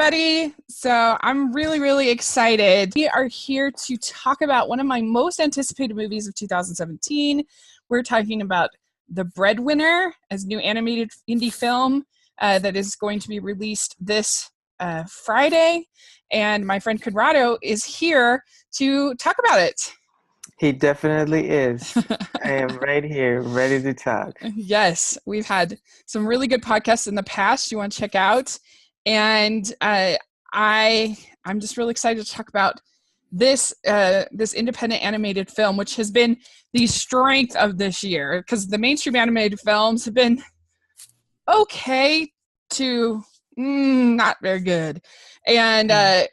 everybody. So I'm really, really excited. We are here to talk about one of my most anticipated movies of 2017. We're talking about The Breadwinner, as new animated indie film that is going to be released this Friday. And my friend Conrado is here to talk about it. He definitely is. I am right here, ready to talk. Yes, we've had some really good podcasts in the past you want to check out. And I'm just really excited to talk about this independent animated film, which has been the strength of this year, because the mainstream animated films have been okay to not very good, and but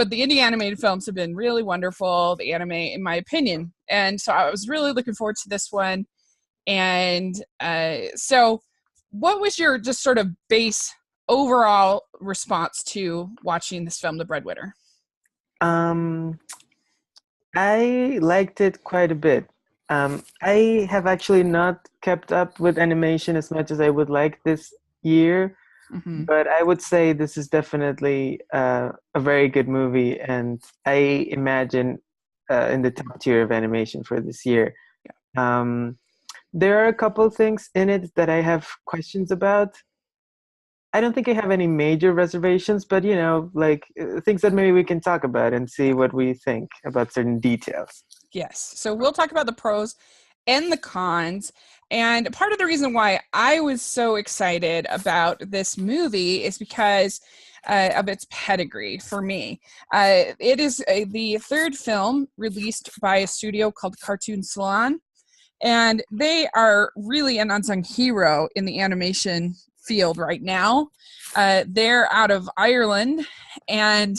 the indie animated films have been really wonderful, the anime, in my opinion. And so I was really looking forward to this one. And so what was your just sort of base overall response to watching this film, The Breadwinner? I liked it quite a bit. I have actually not kept up with animation as much as I would like this year, but I would say this is definitely a very good movie, and I imagine in the top tier of animation for this year. Yeah. There are a couple things in it that I have questions about. I don't think I have any major reservations, but things that maybe we can talk about and see what we think about certain details. Yes. So we'll talk about the pros and the cons. And part of the reason why I was so excited about this movie is because of its pedigree for me. It is the third film released by a studio called Cartoon Salon. And they are really an unsung hero in the animation field right now. They're out of Ireland, and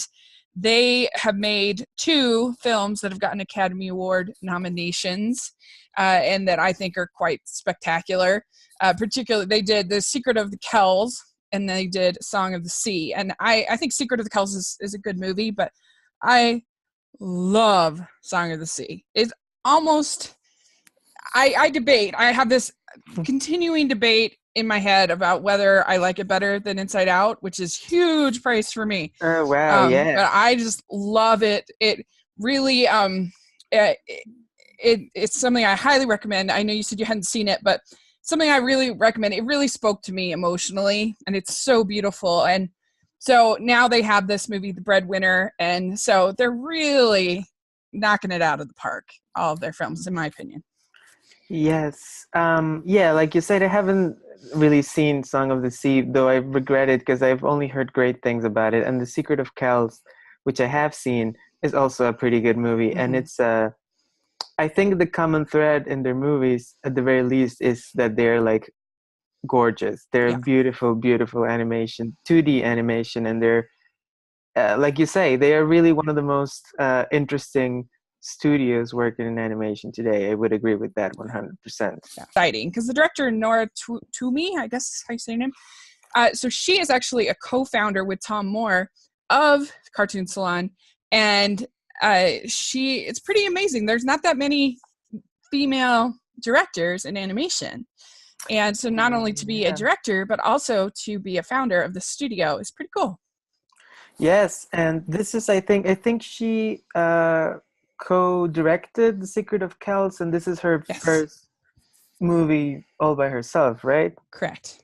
they have made 2 films that have gotten Academy Award nominations, and that I think are quite spectacular. Particularly, they did The Secret of the Kells, and they did Song of the Sea. And I think Secret of the Kells is a good movie, but I love Song of the Sea. It's almost... I debate. I have this continuing debate in my head about whether I like it better than Inside Out, which is huge praise for me. Oh, wow, yeah. But I just love it. It really, it's something I highly recommend. I know you said you hadn't seen it, but something I really recommend. It really spoke to me emotionally, and it's so beautiful. And so now they have this movie, The Breadwinner, and so they're really knocking it out of the park, all of their films, in my opinion. Yes. Yeah, like you said, I haven't really seen Song of the Sea, though I regret it because I've only heard great things about it. And The Secret of Kells, which I have seen, is also a pretty good movie. And it's, I think the common thread in their movies, at the very least, is that they're like gorgeous. They're beautiful, beautiful animation, 2D animation. And they're, like you say, they are really one of the most interesting studios working in animation today. I would agree with that 100%. Yeah. Exciting, because the director, Nora Twomey, I guess is how you say her name. So she is actually a co-founder with Tom Moore of Cartoon Salon, and it's pretty amazing. There's not that many female directors in animation, and so not only to be a director, but also to be a founder of the studio is pretty cool. Yes, and this is, I think she co-directed The Secret of Kells, and this is her first movie all by herself, right? Correct.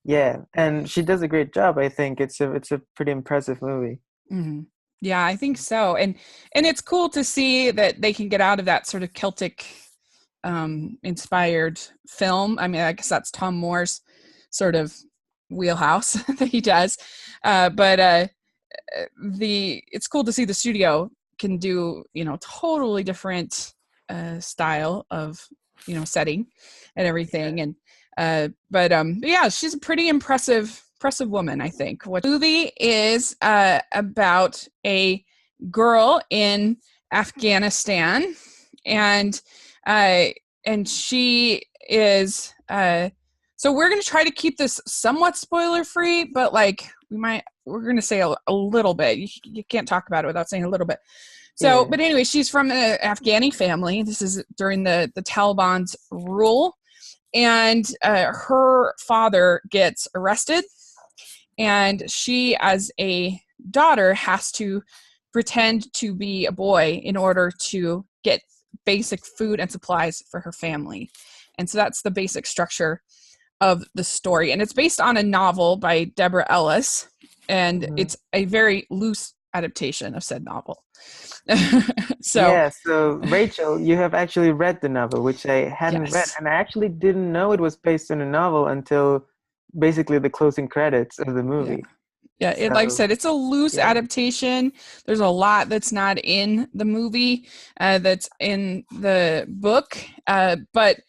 Yeah, and she does a great job. I think it's a pretty impressive movie. Mm-hmm. Yeah, I think so, and it's cool to see that they can get out of that sort of Celtic inspired film. I mean, I guess that's Tom Moore's sort of wheelhouse that he does, but it's cool to see the studio can do, totally different style of, setting and everything. And but yeah, she's a pretty impressive woman, I think. What movie is about a girl in Afghanistan, and she is so we're going to try to keep this somewhat spoiler free, but like we're going to say a little bit. You can't talk about it without saying a little bit. So, But anyway, she's from an Afghani family. This is during the Taliban's rule. And her father gets arrested, and she, as a daughter, has to pretend to be a boy in order to get basic food and supplies for her family. And so that's the basic structure of the story. And it's based on a novel by Deborah Ellis, and Mhm. it's a very loose adaptation of said novel. So, Yeah, so Rachel, you have actually read the novel, which I hadn't read, yes. and I actually didn't know it was based on a novel until basically the closing credits of the Yeah. movie. Yeah, like I So, said, it's a loose yeah. adaptation. There's a lot that's not in the movie, that's in the book, but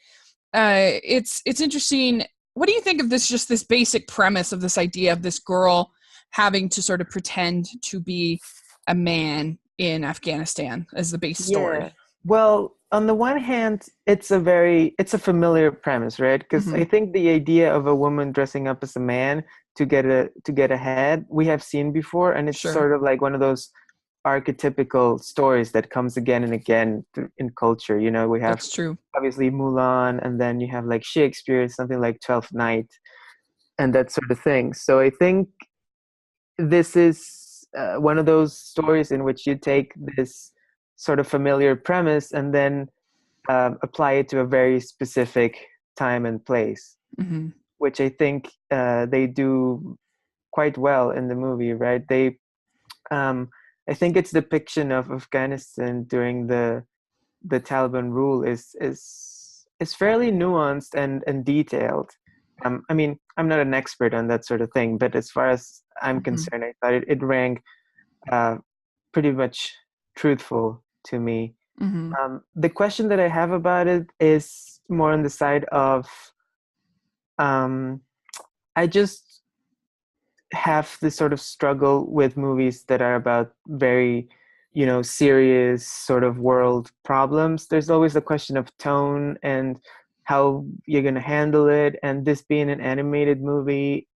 it's interesting. What do you think of this? Just this basic premise of this idea of this girl having to sort of pretend to be a man in Afghanistan as the base Yeah. story. Well, on the one hand, it's a familiar premise, right? Because Mm-hmm. I think the idea of a woman dressing up as a man to get ahead, we have seen before, and it's Sure, sort of like one of those archetypical stories that comes again and again in culture. You know, we have that's true. obviously Mulan, and then you have like Shakespeare, something like Twelfth Night, and that sort of thing. So I think this is one of those stories in which you take this sort of familiar premise and then apply it to a very specific time and place, Mm-hmm. which I think they do quite well in the movie, right? Um, I think its depiction of Afghanistan during the Taliban rule is fairly nuanced and detailed. I mean, I'm not an expert on that sort of thing, but as far as I'm Mm-hmm. concerned, I thought it rang uh, pretty much truthful to me. Mm-hmm. The question that I have about it is more on the side of um, I just have this sort of struggle with movies that are about very, you know, serious sort of world problems. There's always a question of tone and how you're going to handle it. And this being an animated movie,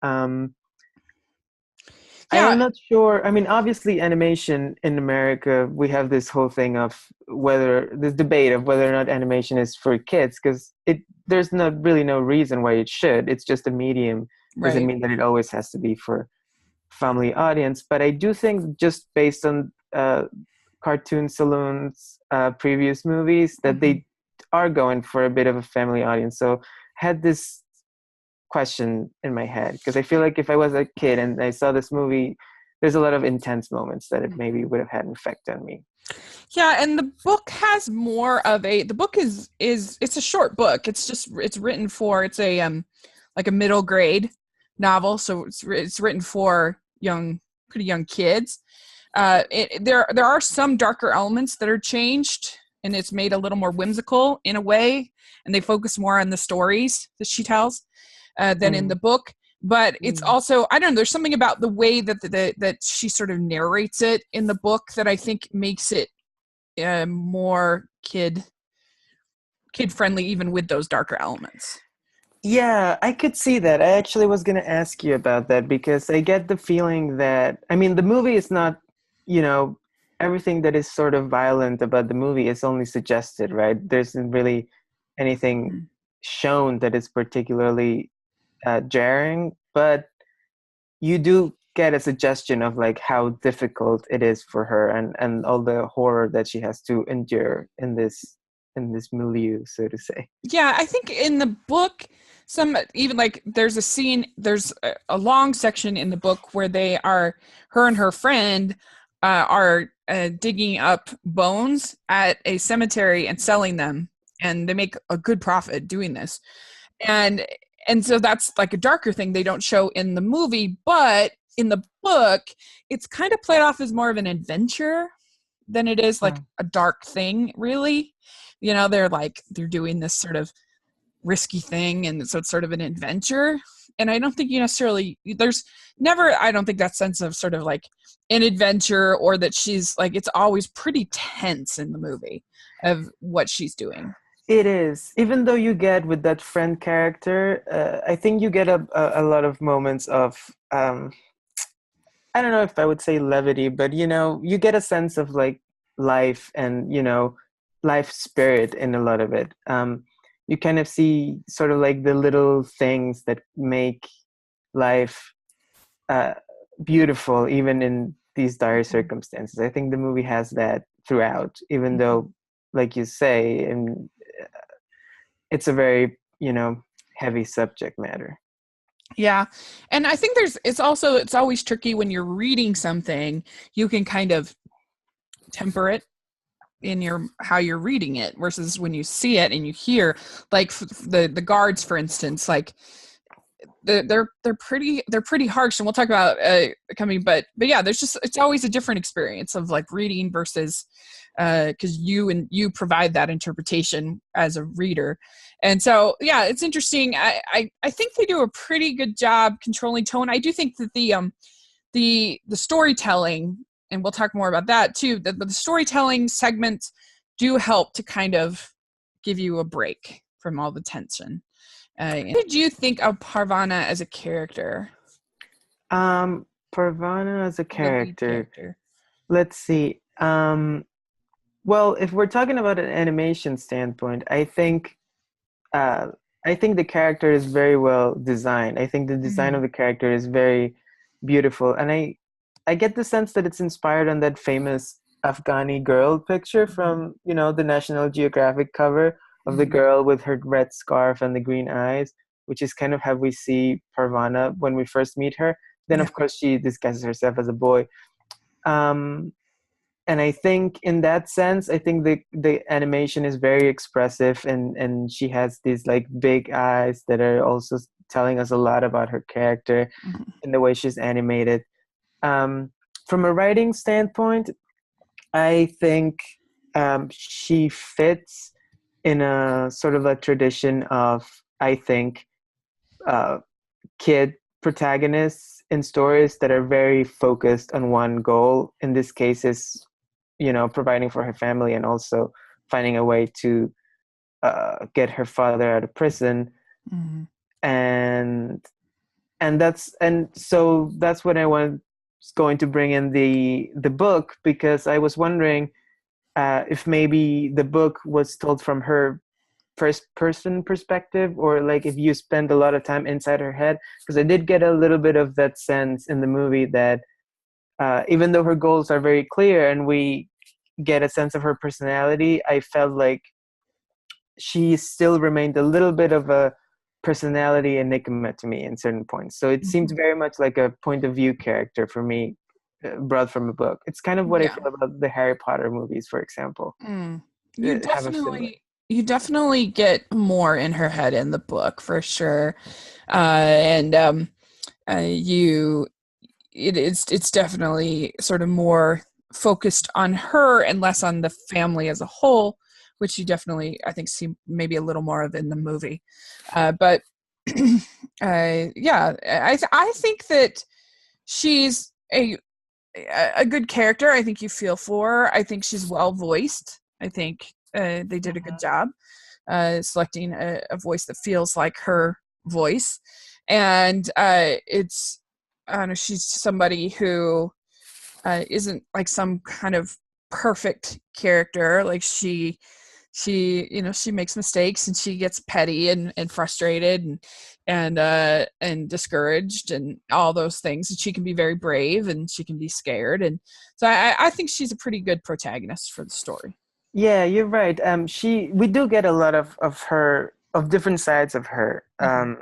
I am Yeah. not sure. I mean, obviously, animation in America, we have this whole thing of whether this debate of whether or not animation is for kids, because there's not really no reason why it should. It's just a medium. Doesn't Right. mean that it always has to be for family audience. But I do think just based on Cartoon Saloon's previous movies that Mm-hmm. they are going for a bit of a family audience. So I had this question in my head because I feel like if I was a kid and I saw this movie, there's a lot of intense moments that it maybe would have had an effect on me. Yeah, and the book has more of a the book is it's a short book. It's written for it's a like a middle grade novel, so it's written for pretty young kids. There are some darker elements that are changed, and it's made a little more whimsical in a way, and they focus more on the stories that she tells than in the Mm, book. But it's mm. also I don't know. There's something about the way that she sort of narrates it in the book that I think makes it more kid friendly, even with those darker elements. Yeah, I could see that. I actually was going to ask you about that because I get the feeling that, I mean, the movie is not, you know, everything that is sort of violent about the movie is only suggested, right? There isn't really anything Mm-hmm. shown that is particularly jarring, but you do get a suggestion of like how difficult it is for her and all the horror that she has to endure in this milieu, so to say. Yeah, I think in the book, some even like there's a long section in the book where her and her friend are digging up bones at a cemetery and selling them, and they make a good profit doing this. And and so that's like a darker thing they don't show in the movie, but in the book, it's kind of played off as more of an adventure than it is like Hmm. a dark thing, really. They're doing this sort of risky thing, and so it's sort of an adventure. And I don't think you necessarily there's never I don't think that sense of sort of like an adventure, or that she's like it's always pretty tense in the movie of what she's doing. It is, even though you get with that friend character, I think you get a lot of moments of I don't know if I would say levity, but you know, you get a sense of like life and you know, life spirit in a lot of it. You kind of see sort of like the little things that make life uh, beautiful even in these dire circumstances. I think the movie has that throughout, even though, like you say, and it's a very, heavy subject matter. Yeah. And I think it's always tricky when you're reading something, you can kind of temper it in your how you're reading it versus when you see it and you hear, like the guards, for instance, like they're pretty harsh, and we'll talk about coming, but yeah, there's just it's always a different experience of like reading versus because you provide that interpretation as a reader. And so yeah, it's interesting. I think they do a pretty good job controlling tone. I do think that the storytelling, and we'll talk more about that too, the storytelling segments do help to kind of give you a break from all the tension. What did you think of Parvana as a character, Parvana as a the lead character. character? Let's see. Well, if we're talking about an animation standpoint, uh, I think the character is very well designed. I think the design Mm-hmm. of the character is very beautiful, and I get the sense that it's inspired on that famous Afghani girl picture from, the National Geographic cover of the Mm-hmm. girl with her red scarf and the green eyes, which is kind of how we see Parvana when we first meet her. Then, Yeah. of course, she disguises herself as a boy. Um, and I think in that sense, I think the animation is very expressive, and she has these like big eyes that are also telling us a lot about her character Mm-hmm. in the way she's animated. Um, from a writing standpoint, I think she fits in a sort of a tradition of, I think, uh, kid protagonists in stories that are very focused on one goal. In this case, is providing for her family and also finding a way to get her father out of prison, Mm-hmm. and so that's what I was going to bring in the book, because I was wondering if maybe the book was told from her first person perspective, or like if you spend a lot of time inside her head, because I did get a little bit of that sense in the movie that even though her goals are very clear and we get a sense of her personality, I felt like she still remained a little bit of a personality enigma to me in certain points. So it seemed Mm-hmm. very much like a point of view character for me, brought from a book. It's kind of what I Yeah. feel about the Harry Potter movies, for example. Mm. You Have a similar. definitely get more in her head in the book for sure. And you it's definitely sort of more focused on her and less on the family as a whole, which you definitely I think see maybe a little more of in the movie. But yeah, I think that she's a good character. I think you feel for her. I think she's well voiced. I think they did a good job selecting a voice that feels like her voice. And it's, I don't know, she's somebody who isn't like some kind of perfect character. Like she makes mistakes and she gets petty and frustrated and discouraged and all those things. And she can be very brave and she can be scared. And so I think she's a pretty good protagonist for the story. Yeah, you're right. We do get a lot of her, of different sides of her. Mm-hmm.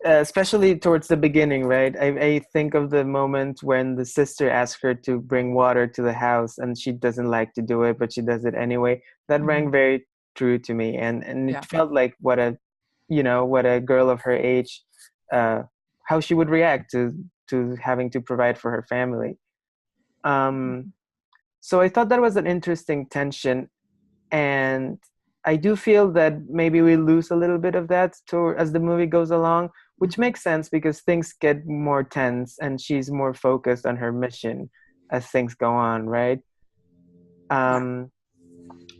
Especially towards the beginning, right? I think of the moment when the sister asks her to bring water to the house and she doesn't like to do it, but she does it anyway. That Mm-hmm. rang very true to me, and it Yeah. felt like what a girl of her age, uh, how she would react to having to provide for her family. Um, so I thought that was an interesting tension, and I do feel that maybe we lose a little bit of that as the movie goes along, which Mm-hmm. makes sense because things get more tense and she's more focused on her mission as things go on, right? Yeah. um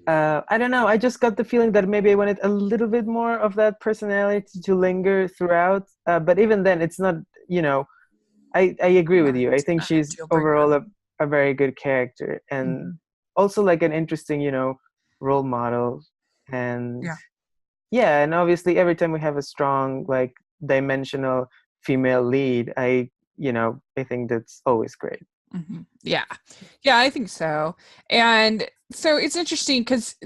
I don't know, I just got the feeling that maybe I wanted a little bit more of that personality to linger throughout, but even then it's not, you know I agree with you. I think A she's deal breaker. overall a very good character, and Mm-hmm. also like an interesting, role model. And Yeah. yeah, and obviously every time we have a strong, like, dimensional female lead, I I think that's always great. Yeah. Yeah, I think so. And so it's interesting because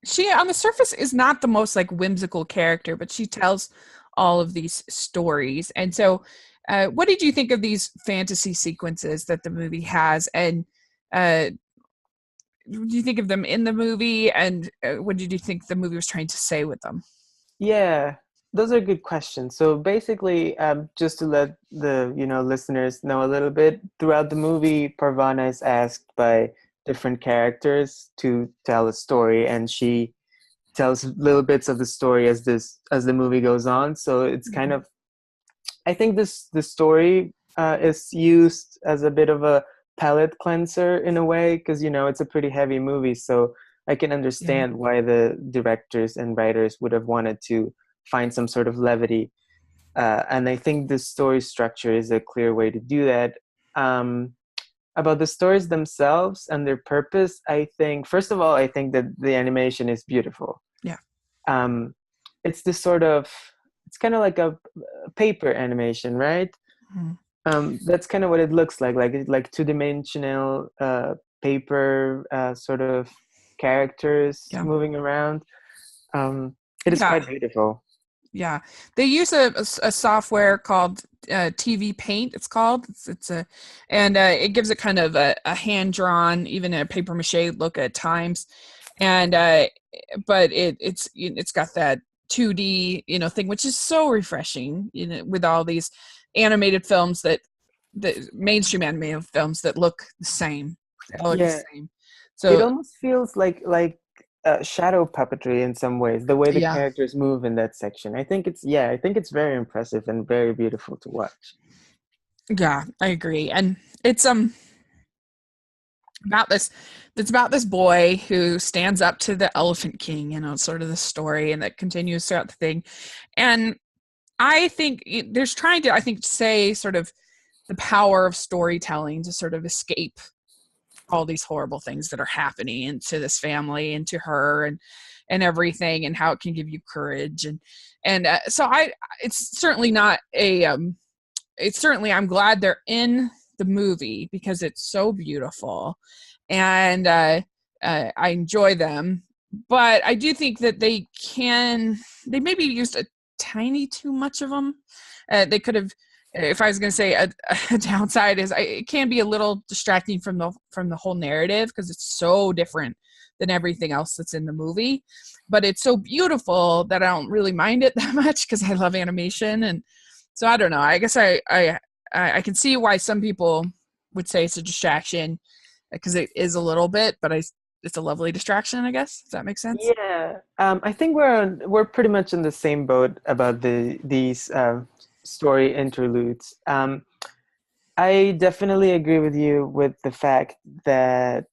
she, on the surface, is not the most like whimsical character, but she tells all of these stories. And so, what did you think of these fantasy sequences that the movie has? And uh, do you think of them in the movie? And what did you think the movie was trying to say with them? Yeah, those are good questions. So basically, just to let the listeners know a little bit, throughout the movie, Parvana is asked by different characters to tell a story, and she tells little bits of the story as the movie goes on. So it's kind Mhm. of, I think the story is used as a bit of a palate cleanser in a way, because it's a pretty heavy movie. So I can Yeah. understand why the directors and writers would have wanted to find some sort of levity. And I think the story structure is a clear way to do that. Um, about the stories themselves and their purpose, I think, first of all, I think that the animation is beautiful. Yeah. um, it's this sort of, it's kind of like a paper animation, right? Mhm. That's kind of what it looks like two-dimensional paper sort of characters Yeah. moving around. um, it is Yeah. quite beautiful. Yeah, they use a software called TV Paint. It's called. It's a, and it gives it kind of a hand drawn, even a paper mache look at times, and but it's got that 2D thing, which is so refreshing. With all these animated films the mainstream animated films that look the same. They all look the Yeah, same. it So almost feels like shadow puppetry in some ways, the way the yeah, characters move in that section. I think it's very impressive and very beautiful to watch. yeah, I agree, and about this it's about this boy who stands up to the Elephant King, sort of the story, and that continues throughout the thing. And I think there's trying to, I think, say sort of the power of storytelling to sort of escape all these horrible things that are happening into this family and to her, and everything, and how it can give you courage. And so I it's certainly not a it's certainly, I'm glad they're in the movie because it's so beautiful, and I enjoy them. But I do think that they maybe used a tiny too much of them. They could have, if I was going to say a downside is, it can be a little distracting from the whole narrative because it's so different than everything else that's in the movie. But it's so beautiful that I don't really mind it that much because I love animation. And so I don't know. I guess I can see why some people would say it's a distraction because it is a little bit, but it's a lovely distraction. I guess, does that make sense? Yeah, I think we're pretty much in the same boat about these story interludes. I definitely agree with you with the fact that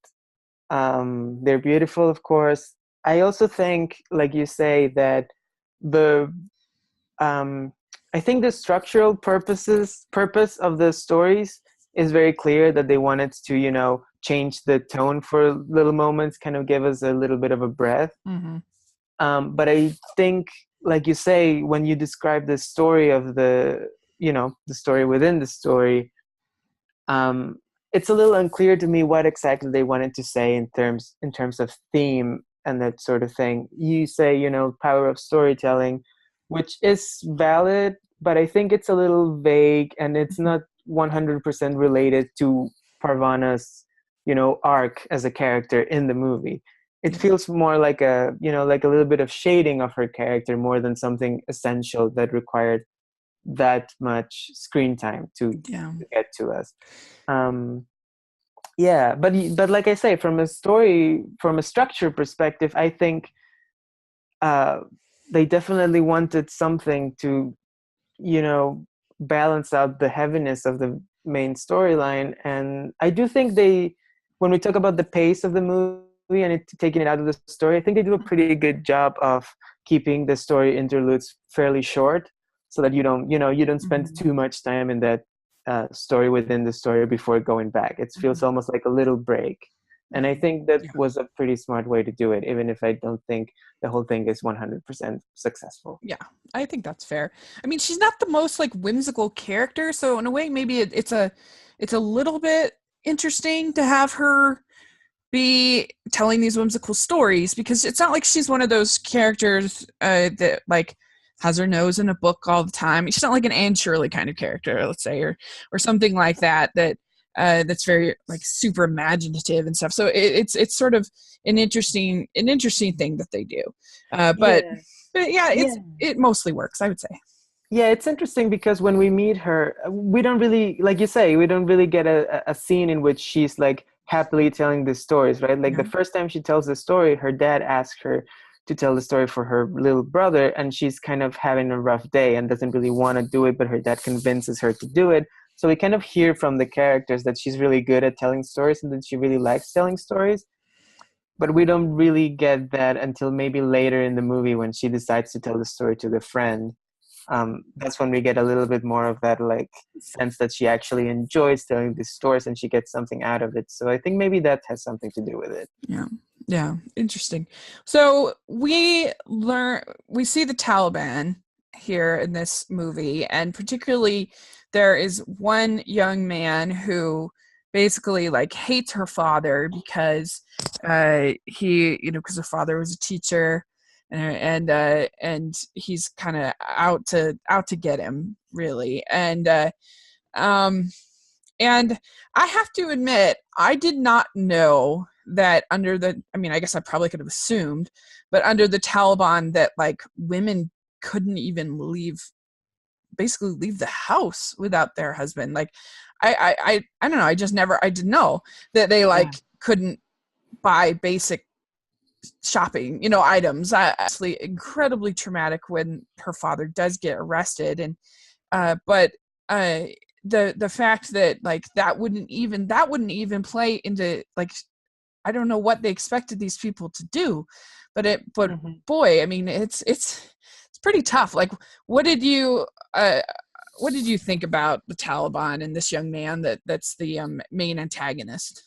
they're beautiful, of course. I also think, like you say, that the um, I think the structural purpose of the stories is very clear, that they wanted to, change the tone for little moments, kind of give us a little bit of a breath. Mm-hmm. But I think, like you say, when you describe the story of the story within the story, um, it's a little unclear to me what exactly they wanted to say in terms of theme and that sort of thing. You say, power of storytelling, which is valid, but I think it's a little vague, and it's Mm-hmm. not 100% related to Parvana's, arc as a character in the movie. It Yeah. feels more like like a little bit of shading of her character more than something essential that required that much screen time Yeah. to get to us. um yeah, but like I say, from a structure perspective, I think uh they definitely wanted something to you know balance out the heaviness of the main storyline. And I do think when we talk about the pace of the movie and taking it out of the story, I think they do a pretty good job of keeping the story interludes fairly short, so that you don't spend Mm-hmm. too much time in that story within the story before going back. It feels Mm-hmm. almost like a little break. And I think that Yeah. was a pretty smart way to do it, even if I don't think the whole thing is 100% successful. Yeah, I think that's fair. I mean, she's not the most like whimsical character, so in a way, maybe it's a little bit interesting to have her be telling these whimsical stories because it's not like she's one of those characters that like has her nose in a book all the time. She's not like an Anne Shirley kind of character, let's say, or something like that that's very like super imaginative and stuff. So it's sort of an interesting thing that they do. But Yeah. but yeah, Yeah. it mostly works, I would say. Yeah, it's interesting because when we meet her, we don't really, like you say, we don't really get a scene in which she's like happily telling the stories, right? Like the Yeah. first time she tells the story, her dad asks her to tell the story for her little brother, and she's kind of having a rough day and doesn't really want to do it, but her dad convinces her to do it. So we kind of hear from the characters that she's really good at telling stories and that she really likes telling stories. But we don't really get that until maybe later in the movie when she decides to tell the story to the friend. That's when we get a little bit more of that like sense that she actually enjoys telling these stories and she gets something out of it. So I think maybe that has something to do with it. Yeah. Yeah. Interesting. So we see the Taliban here in this movie, and particularly there is one young man who basically like hates her father because he, because her father was a teacher and he's kind of out to get him really. Um and I have to admit, I did not know that I mean, I guess I probably could have assumed, but under the Taliban, that like women couldn't even basically leave the house without their husband. Like, I don't know. I didn't know that they Yeah. like couldn't buy basic shopping, items. Actually, incredibly traumatic when her father does get arrested, but uh the fact that like that wouldn't even play into like I don't know what they expected these people to do, but Mhm. boy, I mean it's pretty tough. Like what did you uh what did you think about the Taliban and this young man that's the main antagonist?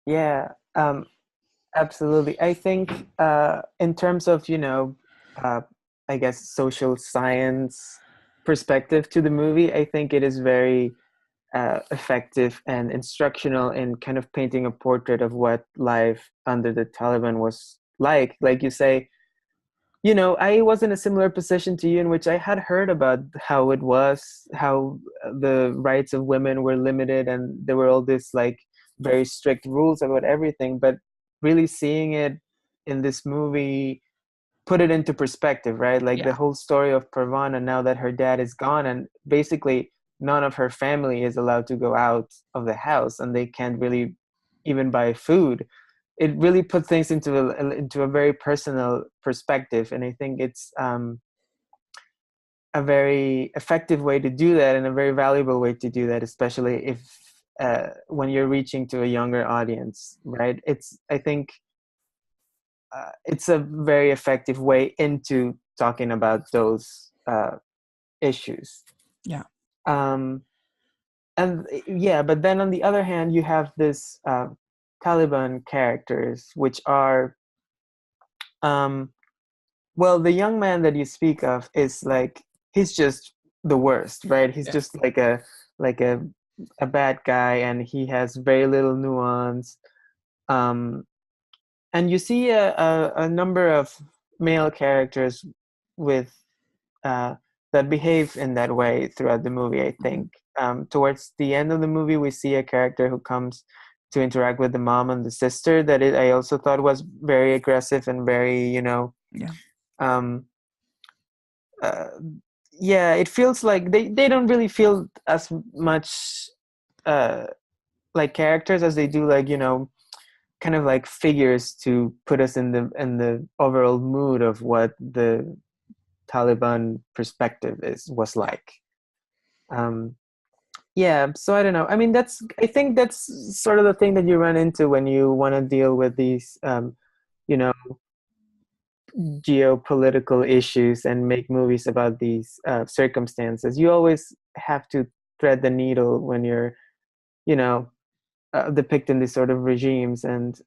Yeah. Absolutely. I think in terms of, uh, I guess social science perspective to the movie, I think it is very effective and instructional in kind of painting a portrait of what life under the Taliban was like. Like you say, I was in a similar position to you in which I had heard about how it was, how the rights of women were limited, and there were all these like very strict rules about everything. But really seeing it in this movie put it into perspective, right? Like the Yeah. whole story of Parvana now that her dad is gone, and basically none of her family is allowed to go out of the house, and they can't really even buy food. It really put things into a very personal perspective, and I think it's a very effective way to do that and a very valuable way to do that, especially if when you're reaching to a younger audience, right? I think it's a very effective way into talking about those issues. Yeah. Um, and yeah, but then on the other hand, you have this Taliban characters, which are um, well, the young man that you speak of is like he's just the worst, right? He's Yeah. just like a bad guy, and he has very little nuance. Um, and you see a number of male characters with that behave in that way throughout the movie. I Mhm. think towards the end of the movie, we see a character who comes to interact with the mom and the sister that I also thought was very aggressive and very, Yeah. um, uh, yeah, it feels like they don't really feel as much uh, like characters as they do like, kind of like figures to put us in the overall mood of what the Taliban perspective was Yeah. like. Um, yeah, so I don't know. I mean, I think that's sort of the thing that you run into when you want to deal with these, you know, geopolitical issues and make movies about these circumstances. You always have to thread the needle when you're, you know, depicting these sort of regimes. And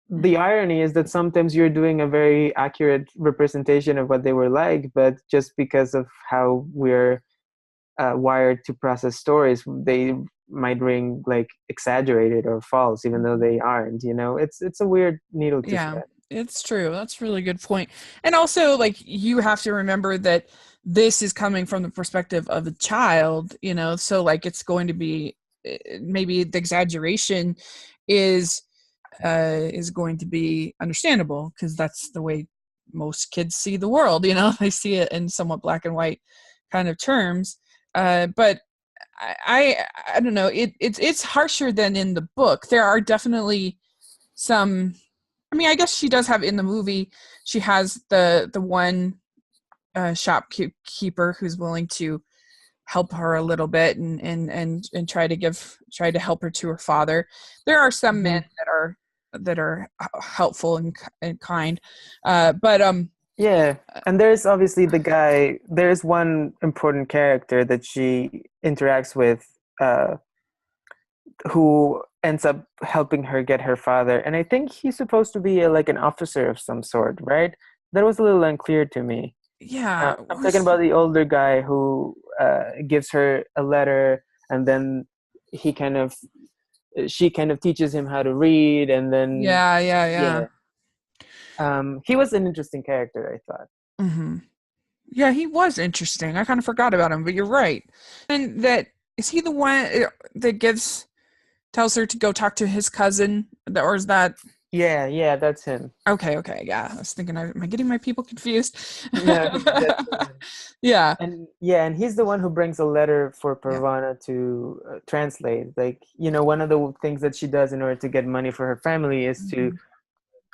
the irony is that sometimes you're doing a very accurate representation of what they were like, but just because of how we're wired to process stories, they might ring like exaggerated or false, even though they aren't. It's a weird needle to Yeah, thread. it's true. That's a really good point. And also, like, you have to remember that this is coming from the perspective of a child, so like it's going to be maybe the exaggeration is going to be understandable because that's the way most kids see the world. They see it in somewhat black and white kind of terms. But I don't know. It's harsher than in the book. There are definitely some. I mean, I guess she does have in the movie. She has the one shopkeeper who's willing to help her a little bit and try to help her to her father. There are some Hmm. men that are helpful and kind, but Yeah, and there's obviously the guy. There's one important character that she interacts with, who ends up helping her get her father, and I think he's supposed to be like an officer of some sort, right? That was a little unclear to me. yeah, I'm talking about the older guy who gives her a letter, and then he kind of she kind of teaches him how to read, and then yeah, yeah, yeah. yeah, he was an interesting character, I thought. Hmm. Yeah, he was interesting. I kind of forgot about him, but you're right. And that is he the one that tells her to go talk to his cousin, or is that? Yeah, yeah, that's him. Okay, okay, yeah. I was thinking, am I getting my people confused? No, that's the one. Yeah, And yeah, and he's the one who brings a letter for yeah, Parvana to translate. Like, one of the things that she does in order to get money for her family is to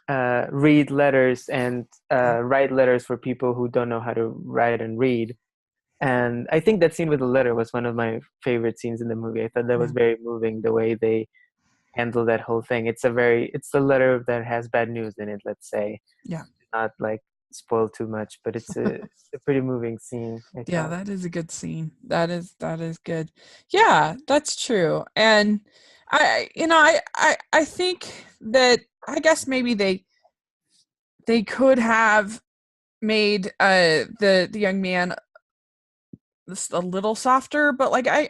hmm, read letters and yeah, write letters for people who don't know how to write and read. And I think that scene with the letter was one of my favorite scenes in the movie. I thought that was yeah, very moving, the way they handle that whole thing. It's the letter that has bad news in it, let's say. yeah, Not like spoil too much, but it's a pretty moving scene, I yeah. thought. That is a good scene. That is good. Yeah, that's true. And I think that I guess maybe they could have made the young man just a little softer, but like I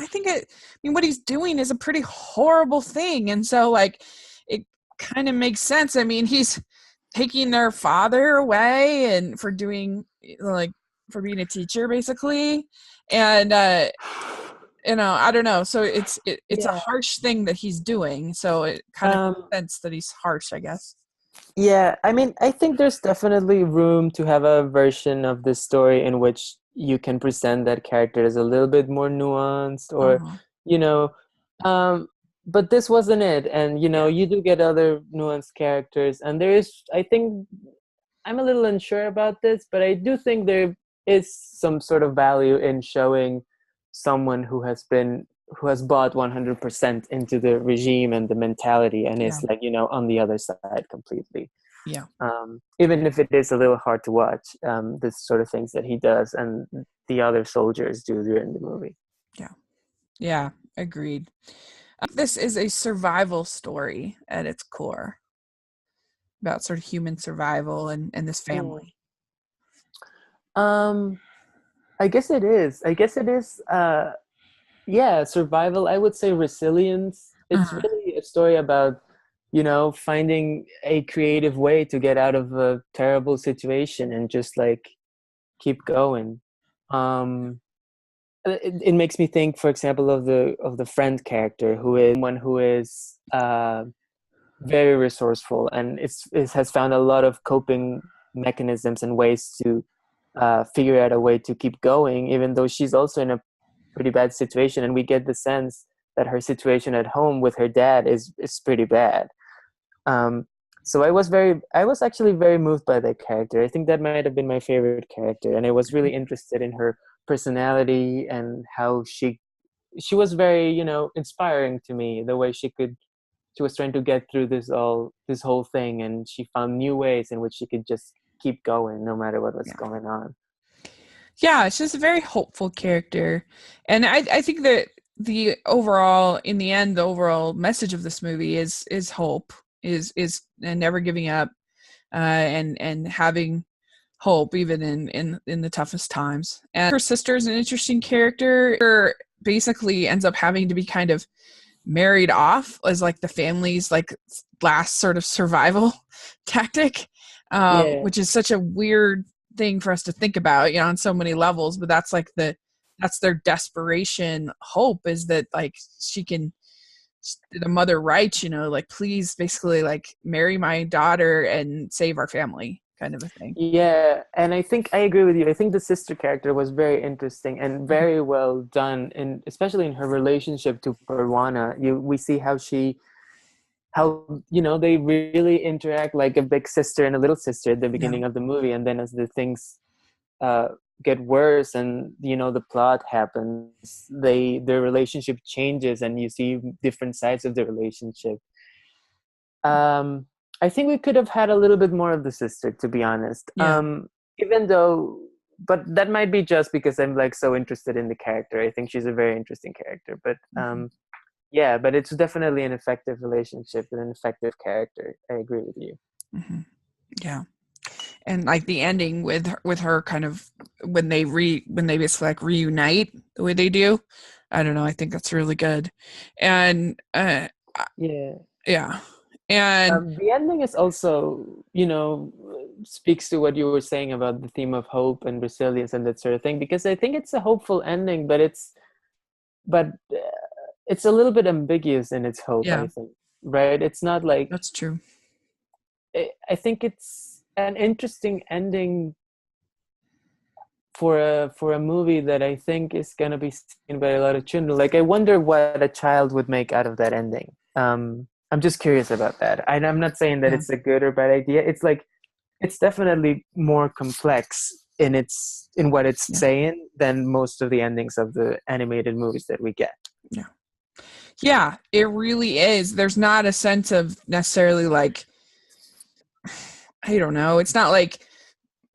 think I mean what he's doing is a pretty horrible thing, and so like it kind of makes sense. I mean, he's taking their father away and for doing like for being a teacher basically, and I don't know. So it's a Yeah. harsh thing that he's doing. So it kind of Um, makes sense that he's harsh, I guess. yeah, I mean, I think there's definitely room to have a version of this story in which you can present that character as a little bit more nuanced, or, Uh-huh. you know, um, but this wasn't it. And, Yeah. you do get other nuanced characters, and I think, I'm a little unsure about this, but I do think there is some sort of value in showing someone who has bought 100% into the regime and the mentality, and Yeah. is like, on the other side completely. Yeah. Even if it is a little hard to watch, the sort of things that he does and the other soldiers do during the movie. Yeah. Yeah. Agreed. This is a survival story at its core about sort of human survival and this Mm. family. Um, I guess it is. I guess it is. Yeah, survival. I would say resilience. It's Uh-huh. really a story about, finding a creative way to get out of a terrible situation and just like keep going. Um, it makes me think, for example, of the friend character, who is someone who is very resourceful, and it has found a lot of coping mechanisms and ways to figure out a way to keep going, even though she's also in a pretty bad situation. And we get the sense that her situation at home with her dad is pretty bad. Um, so I was actually very moved by that character. I think that might have been my favorite character, and I was really interested in her personality and how she was very, inspiring to me. The way she was trying to get through this whole thing, and she found new ways in which she could just keep going no matter what was Yeah. going on. Yeah, it's just a very hopeful character. And I think that the overall, in the end, the overall message of this movie is hope, is and never giving up, and having hope even in the toughest times. And her sister is an interesting character. Her basically ends up having to be kind of married off as like the family's like last sort of survival tactic, Yeah. which is such a weird thing for us to think about, on so many levels. But that's their desperation hope, is that like she can, the mother writes, like, please basically like marry my daughter and save our family, kind of a thing. Yeah, and I think I agree with you. I think the sister character was very interesting and very well done, and especially in her relationship to Perwana. We see how they really interact like a big sister and a little sister at the Yeah. beginning of the movie, and then as the things uh, get worse and the plot happens, their relationship changes, and you see different sides of the relationship. um I think we could have had a little bit more of the sister, to be honest. Yeah. Even though, but that might be just because I'm like so interested in the character. I think she's a very interesting character, but Mm-hmm. yeah, but it's definitely an effective relationship and an effective character. I agree with you. Mm-hmm. Yeah. And like the ending with her kind of when they basically like reunite the way they do, I don't know, I think that's really good. And Yeah. yeah. And The ending is also, speaks to what you were saying about the theme of hope and resilience and that sort of thing, because I think it's a hopeful ending, but it's a little bit ambiguous in its hope, yeah, I think. Right? It's not like, that's true. I think it's an interesting ending for a movie that I think is gonna be seen by a lot of children. Like, I wonder what a child would make out of that ending. I'm just curious about that. I'm not saying that Yeah. it's a good or bad idea. It's like, it's definitely more complex in what it's Yeah. saying than most of the endings of the animated movies that we get. Yeah. Yeah, it really is. There's not a sense of necessarily like, I don't know. It's not like,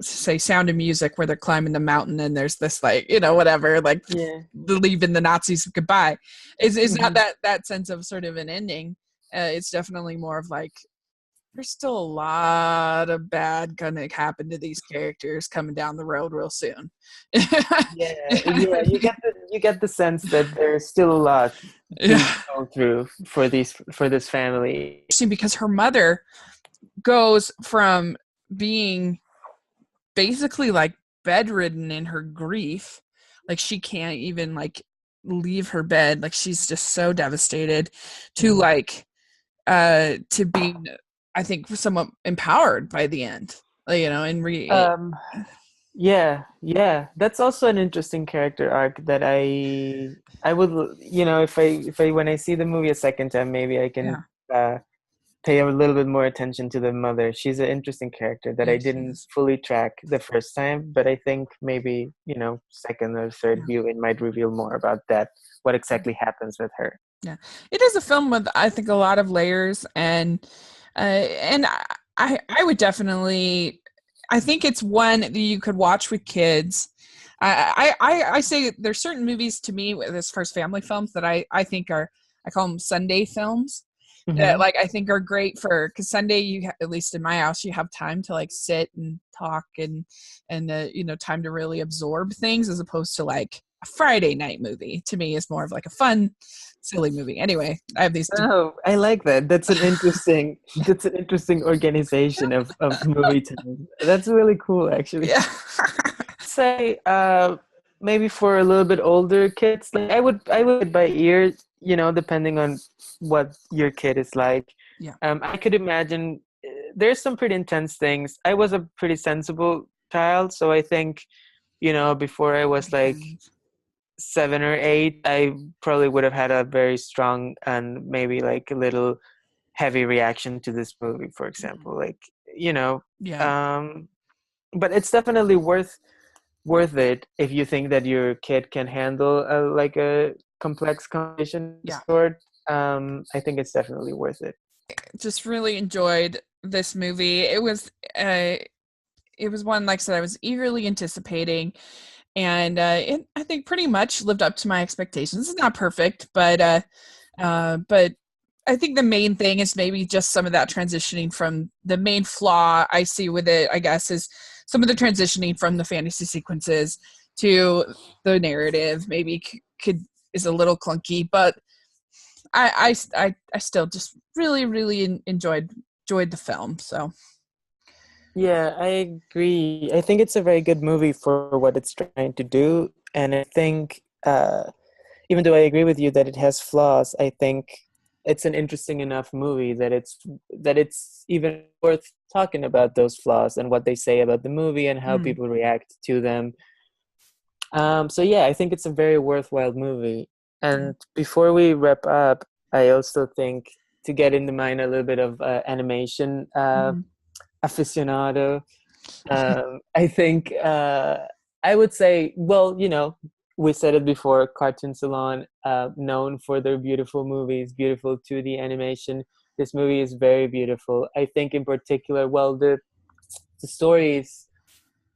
say, Sound of Music, where they're climbing the mountain and there's this like, whatever, like Yeah. leaving the Nazis goodbye. It's not Hmm. that sense of sort of an ending. It's definitely more of like, there's still a lot of bad gonna happen to these characters coming down the road real soon. Yeah, yeah. You get the sense that there's still a lot to Yeah. go through for this family. Interesting, because her mother goes from being basically like bedridden in her grief, like she can't even like leave her bed, like she's just so devastated, to Mhm. like to being, I think, somewhat empowered by the end, and Um, yeah, yeah. That's also an interesting character arc that I would, if I when I see the movie a second time, maybe I can yeah, uh pay a little bit more attention to the mother. She's an interesting character that I yeah, she didn't is. fully track the first time, but I think maybe, second or third Yeah, viewing might reveal more about that, what exactly happens with her. yeah. It is a film with, I think, a lot of layers, and I would definitely, I think it's one that you could watch with kids. I say there's certain movies to me as far as family films that I think are, I call them Sunday films, that Mm-hmm. like I think are great for, because Sunday at least in my house, you have time to like sit and talk, and time to really absorb things, as opposed to like a Friday night movie. To me is more of like a fun, silly movie. Anyway, I have these Oh, I like that. That's an interesting organization of movie time. That's really cool, actually. yeah. Say, maybe for a little bit older kids, like I would by ear, depending on what your kid is like. Yeah. I could imagine there's some pretty intense things. I was a pretty sensible child, so I think, before I was like Depends. 7 or 8, I probably would have had a very strong and maybe like a little heavy reaction to this movie, for Mhm. example. Like, you know, Yeah. um, but it's definitely worth it if you think that your kid can handle like a complex conversation of this Yeah. sort. I think it's definitely worth it. Just really enjoyed this movie. It was one, like I said, I was eagerly anticipating. and I think pretty much lived up to my expectations. It's not perfect, but I think the main thing is maybe just some of that transitioning from the main flaw I see with it, I guess, is some of the transitioning from the fantasy sequences to the narrative maybe is a little clunky, but I still just really enjoyed the film. So Yeah, I agree. I think it's a very good movie for what it's trying to do. And I think, even though I agree with you that it has flaws, I think it's an interesting enough movie that it's even worth talking about those flaws and what they say about the movie and how people react to them. So yeah, I think it's a very worthwhile movie. And before we wrap up, I also think to get in the mind a little bit of animation aficionado. I think I would say, well, we said it before, Cartoon Salon, known for their beautiful movies, beautiful 2D animation. This movie is very beautiful. I think in particular, well, the stories,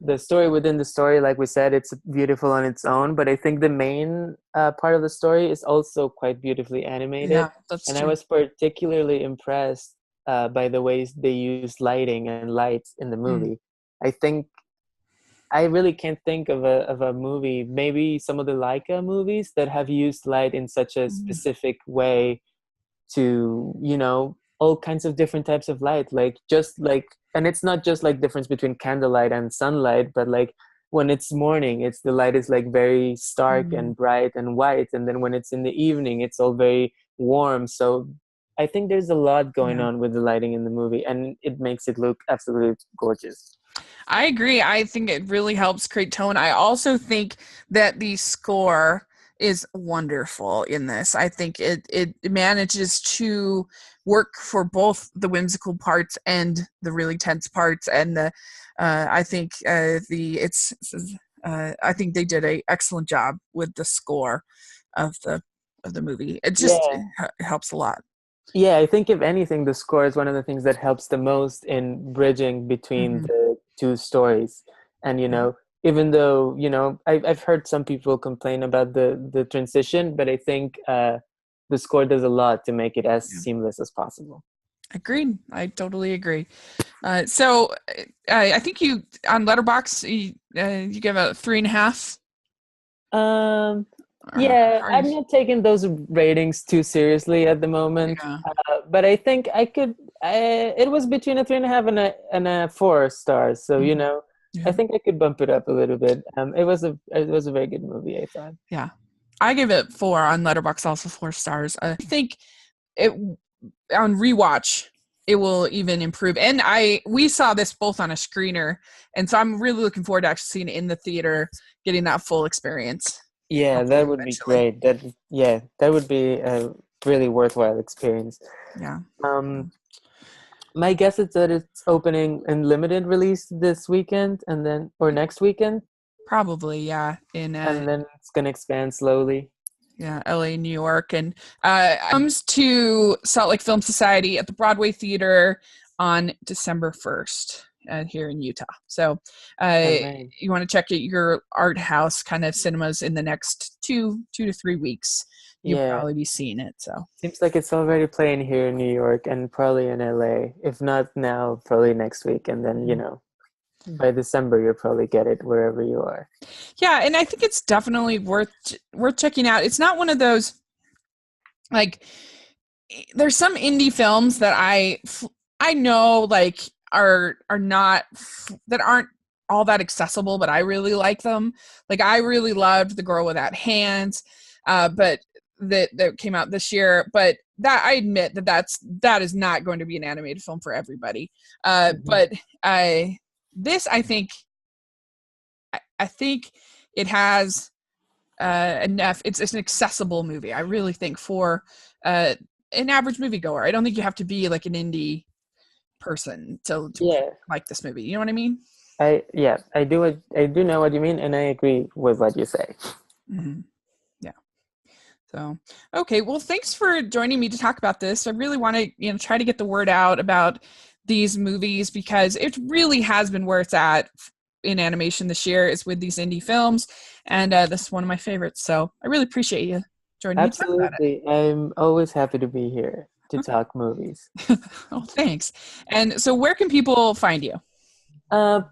the story within the story, like we said, it's beautiful on its own, but I think the main part of the story is also quite beautifully animated. yeah, that's And true. I was particularly impressed by the ways they use lighting and lights in the movie. I think I really can't think of a movie, maybe some of the Leica movies that have used light in such a specific way to, all kinds of different types of light, like just like, and it's not just like difference between candlelight and sunlight, but like when it's morning, it's the light is like very stark and bright and white, and then when it's in the evening, it's all very warm. So I think there's a lot going on with the lighting in the movie, and it makes it look absolutely gorgeous. I agree. I think it really helps create tone. I also think that the score is wonderful in this. I think it manages to work for both the whimsical parts and the really tense parts. And I think I think they did an excellent job with the score of the movie. It just helps a lot. Yeah, I think if anything, the score is one of the things that helps the most in bridging between the two stories. And even though I've heard some people complain about the transition, but I think the score does a lot to make it as seamless as possible. Agreed. I totally agree. So I think you on Letterbox you give a 3.5. Yeah, I'm not taking those ratings too seriously at the moment, but I think I could. It was between a 3.5 and a 4 stars, so I think I could bump it up a little bit. It was a very good movie, I thought. Yeah, I give it 4 on Letterbox, also 4 stars. I think it on rewatch it will even improve. And we saw this both on a screener, and so I'm really looking forward to actually seeing it in the theater, getting that full experience. Yeah, that would be great. That would be a really worthwhile experience. Yeah. My guess is that it's opening in limited release this weekend or next weekend. Probably, yeah. And then it's gonna expand slowly. Yeah, LA, New York, and comes to Salt Lake Film Society at the Broadway Theater on December 1st. Here in Utah. So you want to check out your art house kind of cinemas in the next 2 to 3 weeks. You'll probably be seeing it. So seems like it's already playing here in New York and probably in LA. If not now, probably next week. And then, by December, you'll probably get it wherever you are. Yeah, and I think it's definitely worth checking out. It's not one of those, like, there's some indie films that I know, like, are not that aren't all that accessible, but I really like them. Like I really loved The Girl Without Hands, but that came out this year. But that I admit that is not going to be an animated film for everybody. But I think it has enough. It's an accessible movie. I really think for an average moviegoer. I don't think you have to be like an indie person to like this movie. You know what I mean? I do know what you mean, and I agree with what you say. Yeah. So okay, well, thanks for joining me to talk about this. I really want to try to get the word out about these movies because it really has been where it's at in animation this year is with these indie films, and this is one of my favorites. So I really appreciate you joining me to talk about Absolutely. I'm always happy to be here to talk movies. it. Oh, thanks. And so, where can people find you?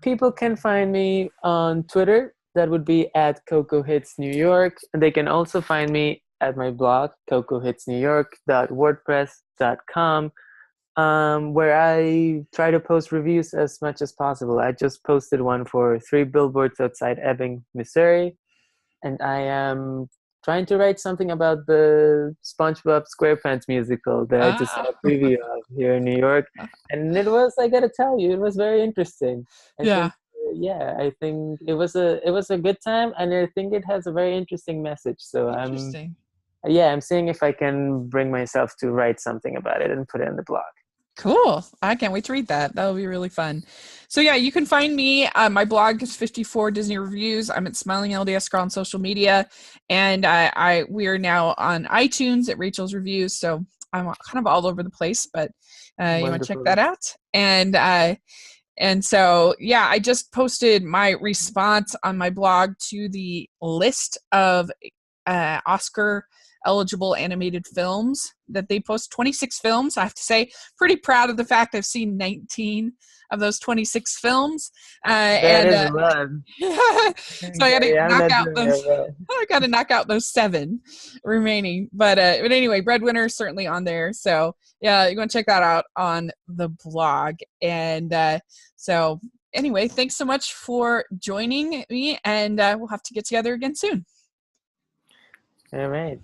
People can find me on Twitter. That would be at Coco Hits New York. And they can also find me at my blog, cocohitsnewyork.wordpress.com, where I try to post reviews as much as possible. I just posted one for 3 Billboards Outside Ebbing, Missouri. And I am trying to write something about the SpongeBob SquarePants musical that I just saw a Ah, preview of here in New York. And it was, I gotta tell you, it was very interesting. I yeah, think, yeah, I think it was a good time, and I think it has a very interesting message. So interesting. I'm seeing if I can bring myself to write something about it and put it in the blog. Cool. I can't wait to read that. That'll be really fun. So yeah, you can find me. My blog is 54 Disney Reviews. I'm at Smiling LDS Girl on social media, and we are now on iTunes at Rachel's Reviews. So I'm kind of all over the place, but you want to check that Wonderful. out. And so yeah, I just posted my response on my blog to the list of Oscar eligible animated films that they post. 26 films. I have to say, pretty proud of the fact I've seen 19 of those 26 films. That And is love. so I got to Yeah, I'm knock not out doing those. it well. I got to knock out those 7 remaining. But anyway, Breadwinner is certainly on there. So yeah, you want to check that out on the blog. And so anyway, thanks so much for joining me, and we'll have to get together again soon. All right.